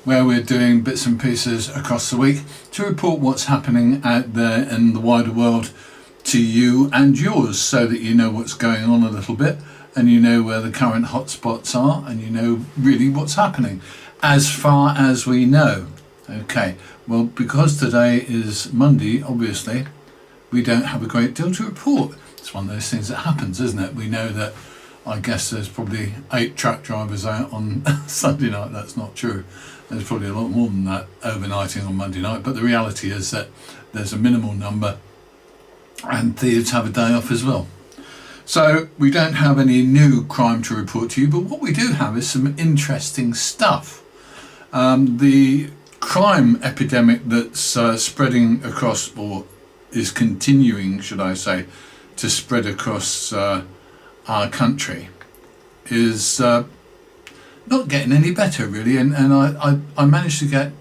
where we're doing bits and pieces across the week to report what's happening out there in the wider world to you and yours, so that you know what's going on a little bit, and you know where the current hotspots are, and you know really what's happening as far as we know. Okay, well, because today is Monday, obviously we don't have a great deal to report. It's one of those things that happens, isn't it? We know that, I guess there's probably 8 truck drivers out on Sunday night. That's not true. There's probably a lot more than that overnighting on Monday night, but the reality is that there's a minimal number, and thieves have a day off as well. So we don't have any new crime to report to you, but what we do have is some interesting stuff. The crime epidemic that's spreading across, or is continuing, should I say, to spread across our country is not getting any better, really. And I managed to get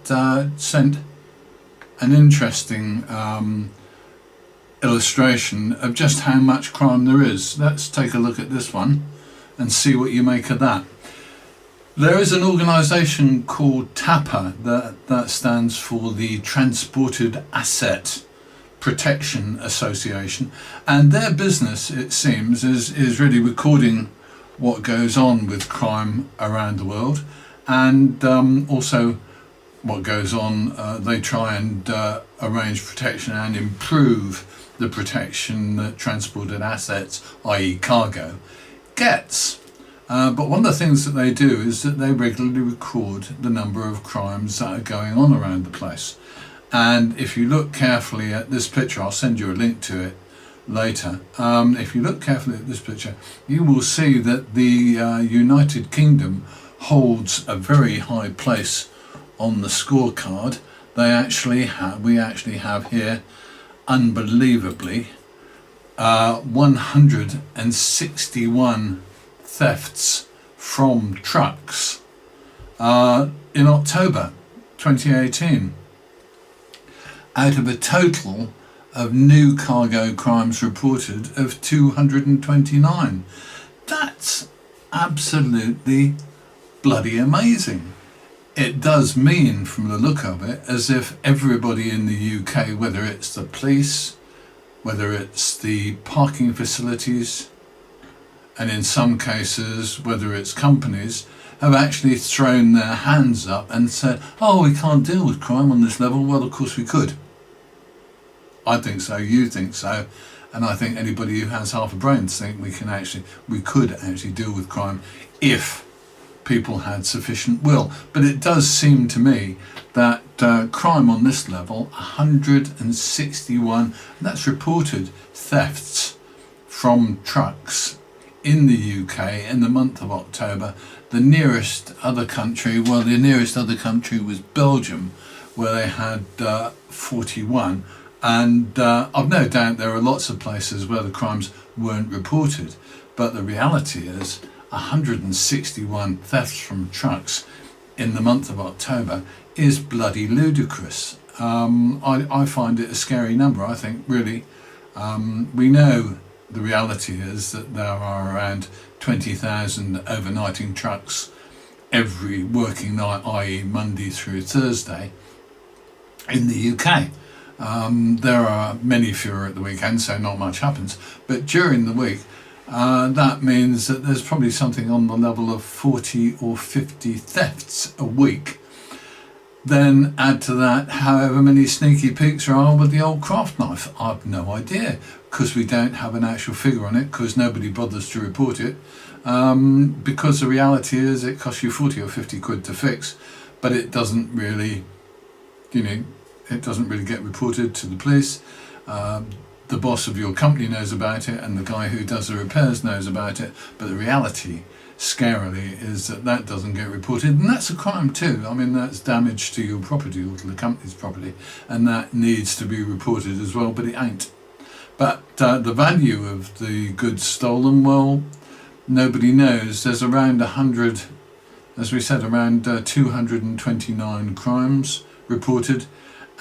sent an interesting illustration of just how much crime there is. Let's take a look at this one and see what you make of that. There is an organisation called TAPA, that stands for the Transported Asset Protection Association, and their business, it seems, is really recording what goes on with crime around the world, and also what goes on. They try and arrange protection and improve the protection that transported assets, i.e. cargo, gets. But one of the things that they do is that they regularly record the number of crimes that are going on around the place. And if you look carefully at this picture, I'll send you a link to it later. If you look carefully at this picture, you will see that the United Kingdom holds a very high place on the scorecard. We actually have here, unbelievably, 161 thefts from trucks in October 2018. Out of a total of new cargo crimes reported of 229. That's absolutely bloody amazing. It does mean, from the look of it, as if everybody in the UK, whether it's the police, whether it's the parking facilities, and in some cases, whether it's companies, have actually thrown their hands up and said, oh, we can't deal with crime on this level. Well, of course we could. I think so, you think so, and I think anybody who has half a brain think we could actually deal with crime if people had sufficient will. But it does seem to me that crime on this level, 161, and that's reported thefts from trucks in the UK in the month of October. The nearest other country was Belgium, where they had 41. And I've no doubt there are lots of places where the crimes weren't reported, but the reality is 161 thefts from trucks in the month of October is bloody ludicrous. I find it a scary number. I think really we know the reality is that there are around 20,000 overnighting trucks every working night, i.e. Monday through Thursday, in the UK. There are many fewer at the weekend, so not much happens. But during the week, that means that there's probably something on the level of 40 or 50 thefts a week. Then add to that however many sneaky peeks there are with the old craft knife. I've no idea, because we don't have an actual figure on it, because nobody bothers to report it. Because the reality is it costs you 40 or 50 quid to fix, but it doesn't really, it doesn't really get reported to the police. The boss of your company knows about it, and the guy who does the repairs knows about it, but the reality, scarily, is that doesn't get reported, and that's a crime too. I mean, that's damage to your property or to the company's property, and that needs to be reported as well, but it ain't. But the value of the goods stolen, well, nobody knows. There's around 100, as we said, around 229 crimes reported,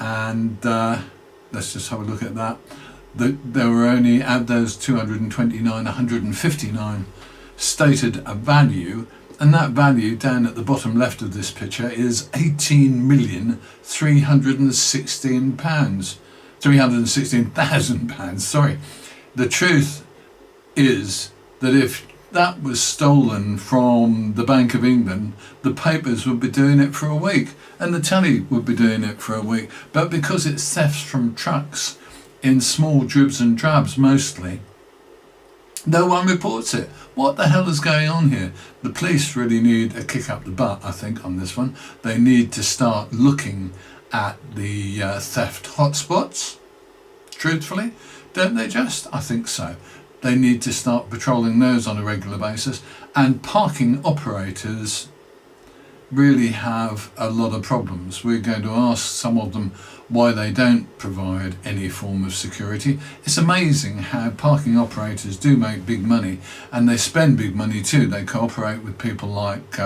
and let's just have a look at that. There were only, at those 229, 159 stated a value And that value down at the bottom left of this picture is £18,316. £316,000, sorry. The truth is that if that was stolen from the Bank of England, the papers would be doing it for a week and the telly would be doing it for a week. But because it's thefts from trucks in small dribs and drabs mostly, no one reports it. What the hell is going on here? The police really need a kick up the butt, I think, on this one. They need to start looking at the theft hotspots, truthfully. Don't they just? I think so. They need to start patrolling those on a regular basis. And parking operators really have a lot of problems. We're going to ask some of them why they don't provide any form of security. It's amazing how parking operators do make big money, and they spend big money too. They cooperate with people like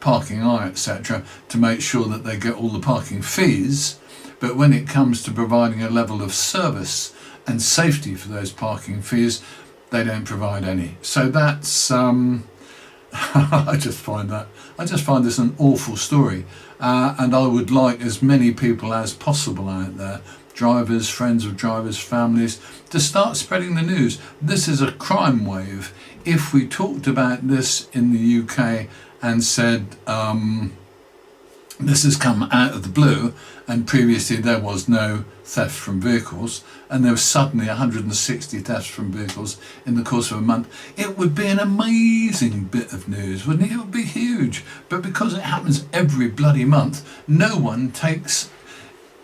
Parking Eye, etc., to make sure that they get all the parking fees. But when it comes to providing a level of service and safety for those parking fees, they don't provide any. So that's I just find this an awful story, and I would like as many people as possible out there, drivers, friends of drivers, families, to start spreading the news. This is a crime wave. If we talked about this in the UK and said this has come out of the blue, and previously there was no theft from vehicles, and there was suddenly 160 thefts from vehicles in the course of a month, it would be an amazing bit of news, wouldn't it? It would be huge. But because it happens every bloody month, no one takes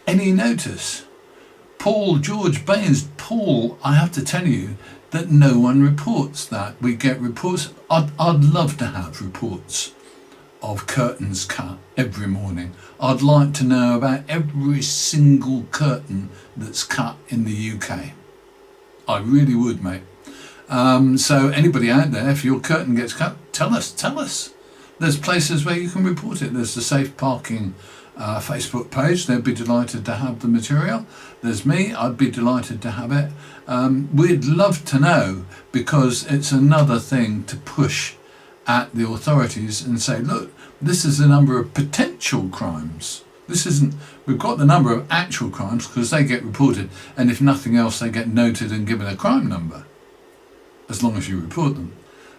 any notice. George Baines, Paul, I have to tell you that no one reports that. We get reports. I'd love to have reports of curtains cut every morning. I'd like to know about every single curtain that's cut in the UK. I really would, mate. So anybody out there, if your curtain gets cut, tell us. There's places where you can report it. There's the Safe Parking Facebook page. They'd be delighted to have the material. There's me. I'd be delighted to have it. We'd love to know, because it's another thing to push at the authorities and say, look, this is the number of potential crimes. We've got the number of actual crimes because they get reported, and if nothing else, they get noted and given a crime number, as long as you report them.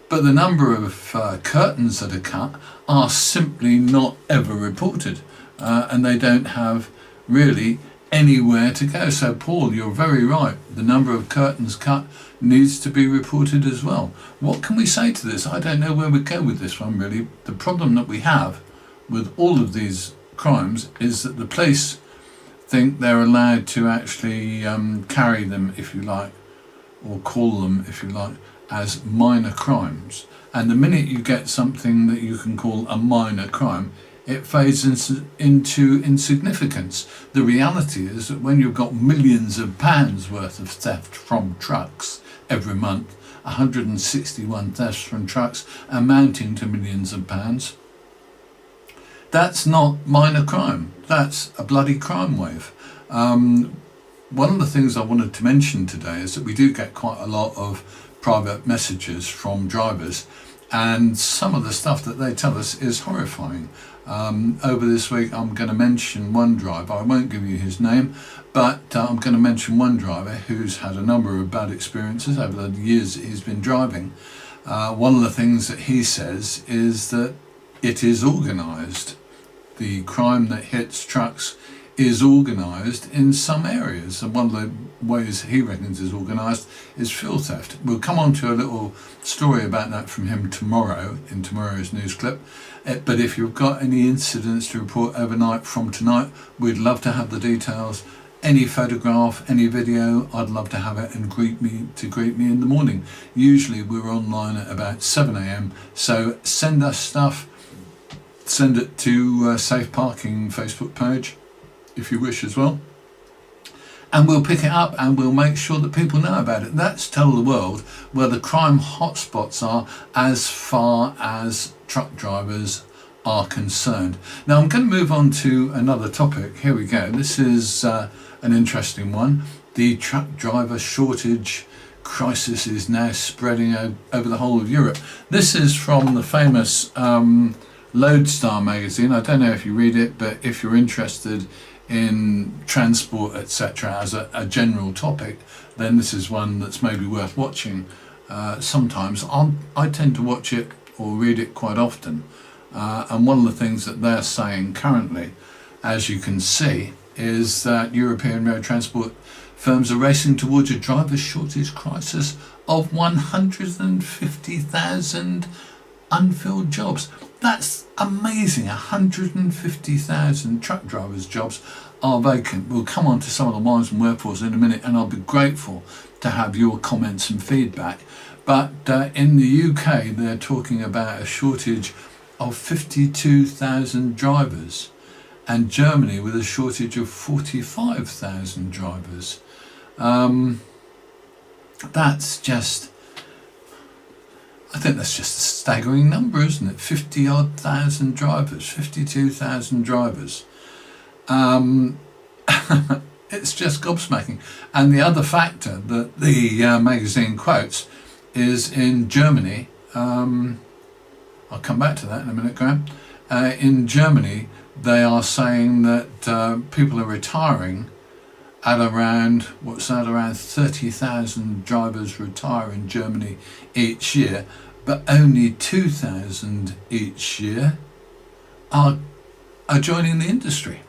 But the number of curtains that are cut are simply not ever reported, and they don't have really anywhere to go. So Paul, you're very right. The number of curtains cut needs to be reported as well. What can we say to this? I don't know where we go with this one, really. The problem that we have with all of these crimes is that the police think they're allowed to actually carry them, if you like, or call them, if you like, as minor crimes. And the minute you get something that you can call a minor crime, it fades into insignificance. The reality is that when you've got millions of pounds worth of theft from trucks every month, 161 thefts from trucks amounting to millions of pounds, that's not minor crime. That's a bloody crime wave. One of the things I wanted to mention today is that we do get quite a lot of private messages from drivers, and some of the stuff that they tell us is horrifying. Over this week I'm going to mention one driver. I won't give you his name, but I'm going to mention one driver who's had a number of bad experiences over the years that he's been driving. One of the things that he says is that it is organised. The crime that hits trucks is organised in some areas, and one of the ways he reckons is organised is fuel theft. We'll come on to a little story about that from him tomorrow, in tomorrow's news clip. But if you've got any incidents to report overnight from tonight, we'd love to have the details. Any photograph, any video, I'd love to have it, and greet me in the morning. Usually we're online at about 7 a.m, so send us stuff. Send it to Safe Parking Facebook page if you wish as well, and we'll pick it up and we'll make sure that people know about it. That's Tell the World, where the crime hotspots are as far as truck drivers are concerned. Now I'm going to move on to another topic. Here we go. This is an interesting one. The truck driver shortage crisis is now spreading over the whole of Europe. This is from the famous Lodestar magazine. I don't know if you read it, but if you're interested in transport, etc., as a general topic, then this is one that's maybe worth watching. Sometimes I tend to watch it or read it quite often, and one of the things that they're saying currently, as you can see, is that European road transport firms are racing towards a driver shortage crisis of 150,000 unfilled jobs. That's amazing. 150,000 truck drivers' jobs are vacant. We'll come on to some of the ones and workforce in a minute, and I'll be grateful to have your comments and feedback. But in the UK, they're talking about a shortage of 52,000 drivers, and Germany with a shortage of 45,000 drivers. That's just, I think that's just a staggering number, isn't it? 50-odd thousand drivers, 52,000 drivers. It's just gobsmacking. And the other factor that the magazine quotes is in Germany. I'll come back to that in a minute, Graham. In Germany, they are saying that people are retiring at around, around 30,000 drivers retire in Germany each year, but only 2,000 each year are joining the industry.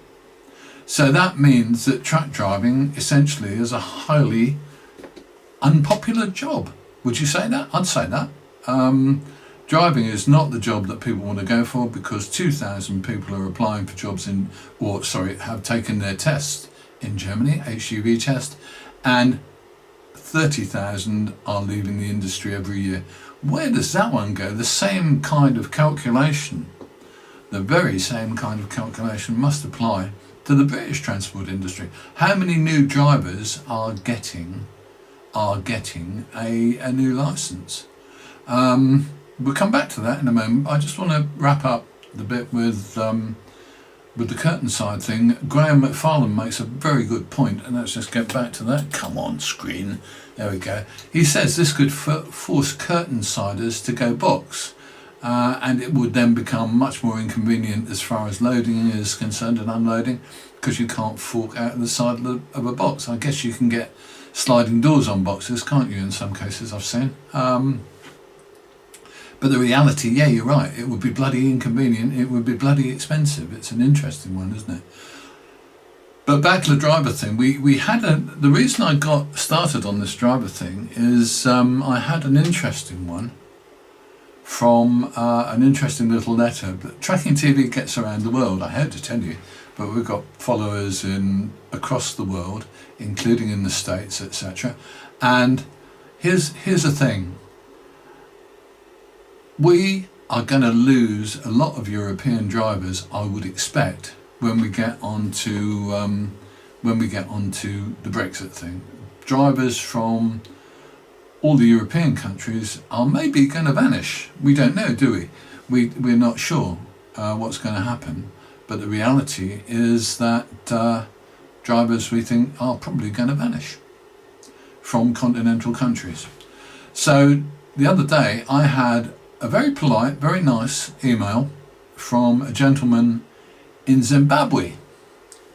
So that means that truck driving essentially is a highly unpopular job. Would you say that? I'd say that. Driving is not the job that people want to go for, because 2,000 people are applying for jobs have taken their test in Germany, HGV test, and 30,000 are leaving the industry every year. Where does that one go? The same kind of calculation, the very same kind of calculation must apply to the British transport industry. How many new drivers are getting a new licence? We'll come back to that in a moment. I just want to wrap up the bit with the curtain side thing. Graham McFarlane makes a very good point, and let's just get back to that. Come on, screen. There we go. He says this could force curtain siders to go box, and it would then become much more inconvenient as far as loading is concerned and unloading, because you can't fork out of the side of a box. I guess you can get sliding doors on boxes, can't you, in some cases I've seen. But the reality, yeah, you're right, it would be bloody inconvenient, it would be bloody expensive. It's an interesting one, isn't it? But back to the driver thing, we had the reason I got started on this driver thing is I had an interesting one from an interesting little letter. But Tracking TV gets around the world, I hate to tell you, but we've got followers across the world, including in the States, etc. And here's the thing. We are going to lose a lot of European drivers, I would expect, when we get onto the Brexit thing. Drivers from all the European countries are maybe going to vanish. We don't know, do we? We're not sure what's going to happen. But the reality is that drivers, we think, are probably going to vanish from continental countries. So the other day I had a very polite, very nice email from a gentleman in Zimbabwe.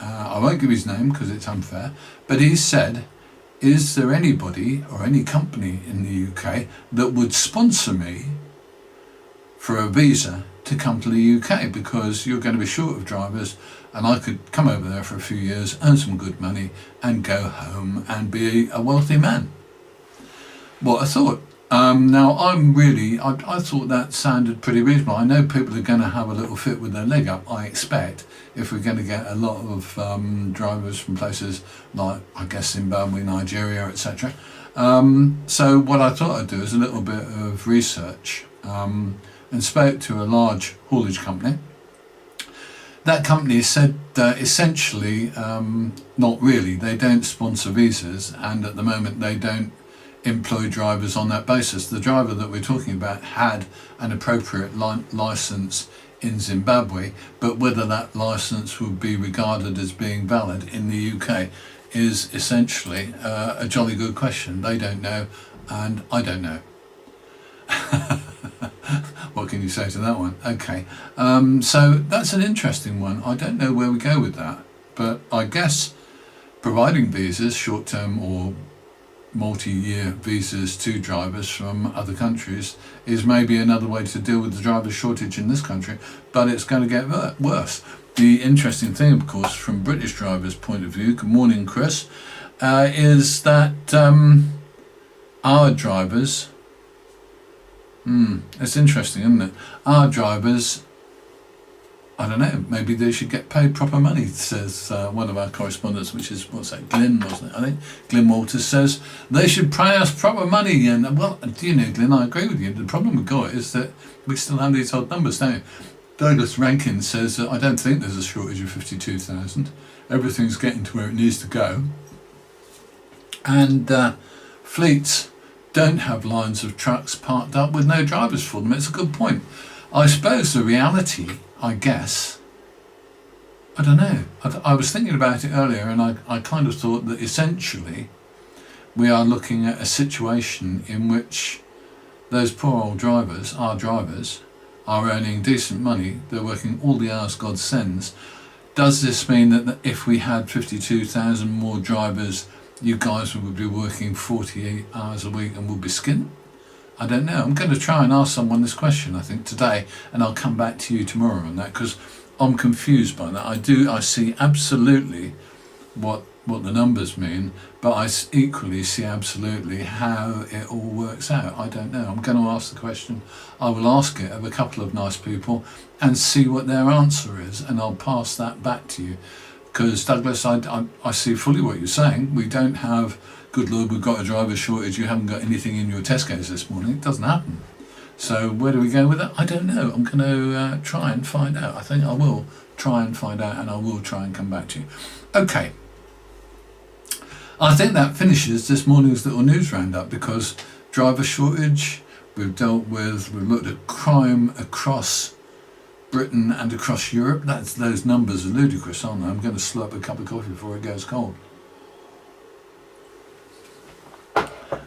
I won't give his name because it's unfair, but he said, is there anybody or any company in the UK that would sponsor me for a visa to come to the UK, because you're going to be short of drivers and I could come over there for a few years, earn some good money and go home and be a wealthy man. What I thought. Now I thought that sounded pretty reasonable. I know people are going to have a little fit with their leg up, I expect, if we're going to get a lot of drivers from places like, I guess, Zimbabwe, Nigeria, etc. So what I thought I'd do is a little bit of research and spoke to a large haulage company. That company said essentially, not really, they don't sponsor visas, and at the moment they don't employ drivers on that basis. The driver that we're talking about had an appropriate license in Zimbabwe, but whether that license would be regarded as being valid in the UK is essentially a jolly good question. They don't know, and I don't know. What can you say to that one? Okay, so that's an interesting one. I don't know where we go with that, but I guess providing visas, short-term or multi-year visas to drivers from other countries is maybe another way to deal with the driver shortage in this country, but it's going to get worse. The interesting thing, of course, from British drivers' point of view, good morning Chris, is that our drivers, it's interesting, isn't it? Our drivers, I don't know, maybe they should get paid proper money, says one of our correspondents, which is, what's that, Glyn, wasn't it? I think Glyn Walters says they should pay us proper money. And, well, do you know, Glyn, I agree with you. The problem we've got is that we still have these odd numbers, don't you? Douglas Rankin says that I don't think there's a shortage of 52,000. Everything's getting to where it needs to go. And fleets don't have lines of trucks parked up with no drivers for them. It's a good point. I suppose the reality, I guess, I don't know. I was thinking about it earlier, and I kind of thought that essentially we are looking at a situation in which those poor old drivers, our drivers, are earning decent money. They're working all the hours God sends. Does this mean that if we had 52,000 more drivers, you guys would be working 48 hours a week and would be skint? I don't know. I'm going to try and ask someone this question, I think, today, and I'll come back to you tomorrow on that, because I'm confused by that. I see absolutely what the numbers mean, but I equally see absolutely how it all works out. I don't know. I'm going to ask the question. I will ask it of a couple of nice people and see what their answer is, and I'll pass that back to you. Because, Douglas, I see fully what you're saying. We don't have, good Lord, we've got a driver shortage, you haven't got anything in your Tesco's this morning. It doesn't happen. So where do we go with it? I don't know. I'm going to try and find out. I think I will try and find out, and I will try and come back to you. Okay. I think that finishes this morning's little news roundup, because driver shortage, we've looked at crime across Britain and across Europe. Those numbers are ludicrous, aren't they? I'm going to slurp a cup of coffee before it goes cold.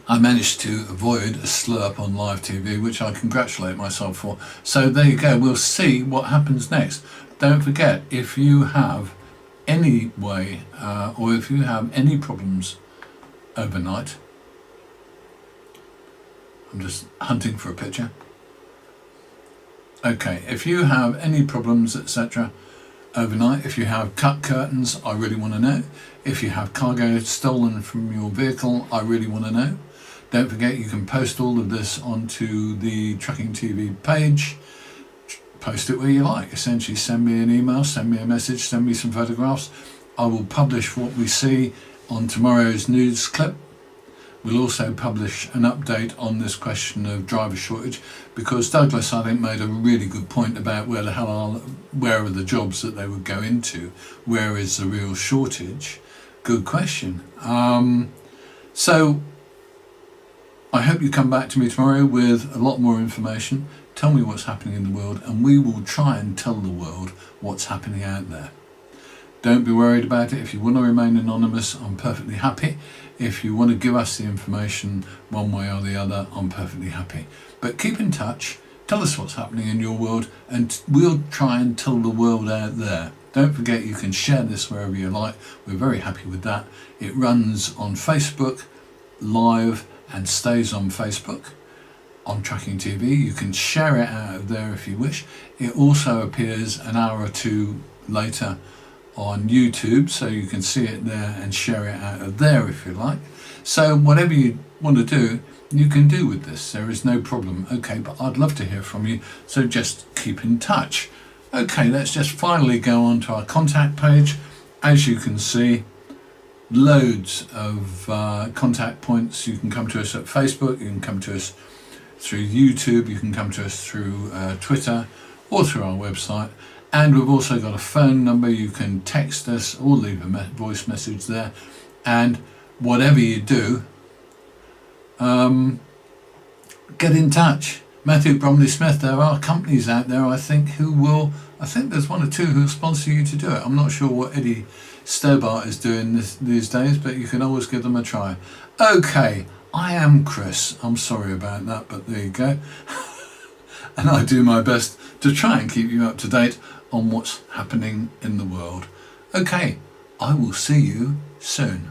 I managed to avoid a slurp on live TV, which I congratulate myself for. So there you go. We'll see what happens next. Don't forget, if you have any way, or if you have any problems overnight, I'm just hunting for a picture. Okay, if you have any problems, etc., overnight, if you have cut curtains, I really want to know. If you have cargo stolen from your vehicle, I really want to know. Don't forget, you can post all of this onto the Trucking TV page. Post it where you like. Essentially, send me an email, send me a message, send me some photographs. I will publish what we see on tomorrow's news clip. We'll also publish an update on this question of driver shortage, because Douglas, I think, made a really good point about where are the jobs that they would go into, where is the real shortage. Good question. So I hope you come back to me tomorrow with a lot more information. Tell me what's happening in the world, and we will try and tell the world what's happening out there. Don't be worried about it. If you want to remain anonymous, I'm perfectly happy. If you want to give us the information one way or the other, I'm perfectly happy. But keep in touch, tell us what's happening in your world, and we'll try and tell the world out there. Don't forget, you can share this wherever you like. We're very happy with that. It runs on Facebook Live and stays on Facebook on Trucking TV. You can share it out of there if you wish. It also appears an hour or two later on YouTube, so you can see it there and share it out of there if you like. So whatever you want to do, you can do with this. There is no problem. Okay, but I'd love to hear from you, so just keep in touch. Okay, let's just finally go on to our contact page. As you can see, loads of contact points. You can come to us at Facebook, you can come to us through YouTube, you can come to us through Twitter or through our website. And we've also got a phone number. You can text us or leave a voice message there. And whatever you do, get in touch. Matthew Bromley Smith, there are companies out there, I think there's one or two who will sponsor you to do it. I'm not sure what Eddie Stobart is doing these days, but you can always give them a try. Okay, I am Chris. I'm sorry about that, but there you go. And I do my best to try and keep you up to date on what's happening in the world. Okay, I will see you soon.